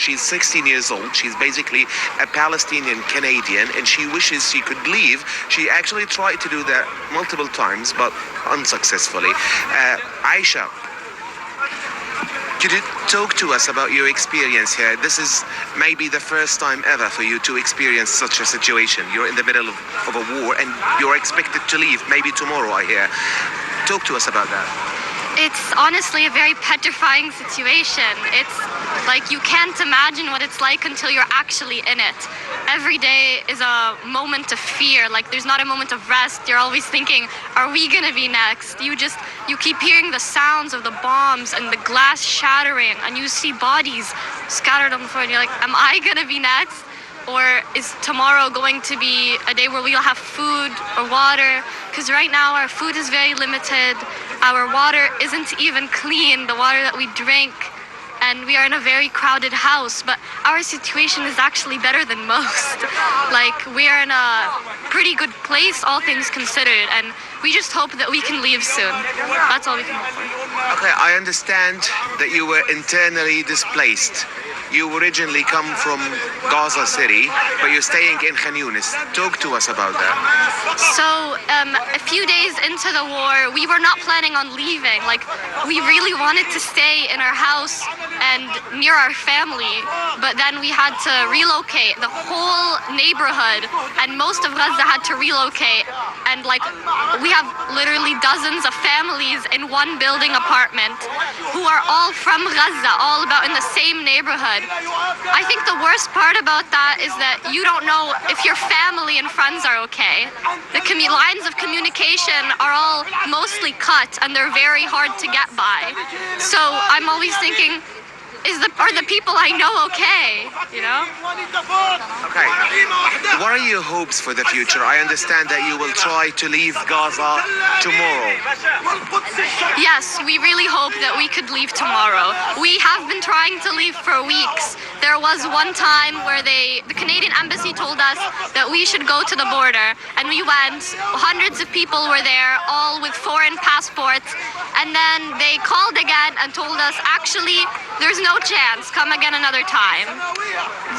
She's 16 years old. She's basically a Palestinian Canadian, and she wishes she could leave. She actually tried to do that multiple times, but unsuccessfully. Aisha, could you talk to us about your experience here? This is maybe the first time ever for you to experience such a situation. You're in the middle of a war, and you're expected to leave maybe tomorrow, I hear. Talk to us about that. It's honestly a very petrifying situation. It's like you can't imagine what it's like until you're actually in it. Every day is a moment of fear. Like there's not a moment of rest. You're always thinking, are we gonna be next? You keep hearing the sounds of the bombs and the glass shattering, and you see bodies scattered on the floor, and you're like, am I gonna be next? Or is tomorrow going to be a day where we'll have food or water? Because right now our food is very limited. Our water isn't even clean, the water that we drink. And we are in a very crowded house, but our situation is actually better than most. Like, we are in a pretty good place, all things considered, and we just hope that we can leave soon. That's all we can hope for. Okay, I understand that you were internally displaced. You originally come from Gaza City, but you're staying in Khan Yunis. Talk to us about that. So, a few days into the war, we were not planning on leaving. Like, we really wanted to stay in our house and near our family, but then we had to relocate. The whole neighborhood and most of Gaza had to relocate. And like, we have literally dozens of families in one building apartment who are all from Gaza, all about in the same neighborhood. I think the worst part about that is that you don't know if your family and friends are okay. The lines of communication are all mostly cut, and they're very hard to get by. So I'm always thinking, are the people I know okay? You know? Okay. What are your hopes for the future? I understand that you will try to leave Gaza tomorrow. Yes, we really hope that we could leave tomorrow. We have been trying to leave for weeks. There was one time where the Canadian embassy told us that we should go to the border, and we went. Hundreds of people were there, all with foreign passports, and then they called again and told us, actually, there's no chance, come again another time.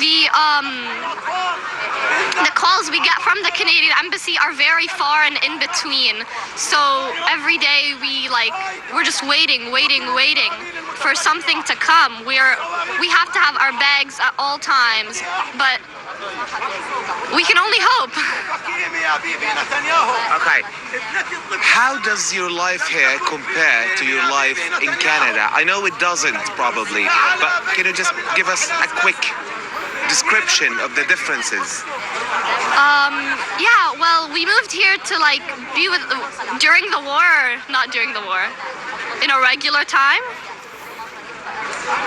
The calls we get from the Canadian embassy are very far and in between. So every day we're just waiting for something to come. We have to have our bags at all times, but we can only hope. Okay. How does your life here compare to your life in Canada? I know it doesn't probably, but can you just give us a quick description of the differences? Yeah, well, we moved here to be with during the war, or not during the war, in a regular time.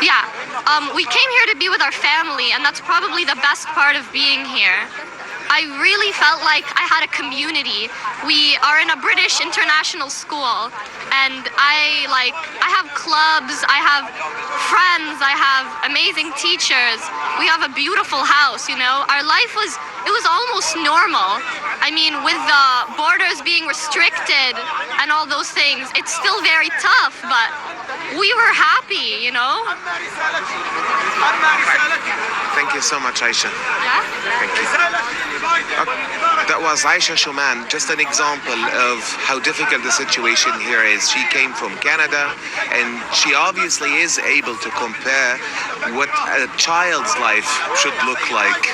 Yeah, we came here to be with our family, and that's probably the best part of being here. I really felt like I had a community. We are in a British international school, and I have clubs, I have friends, I have amazing teachers. We have a beautiful house, you know. Our life was almost normal. I mean, with the borders being restricted and all those things, it's still very tough, but we were happy, you know. Thank you so much, Aisha. Yeah? Thank you. That was Aisha Shouman, just an example of how difficult the situation here is. She came from Canada, and she obviously is able to compare what a child's life should look like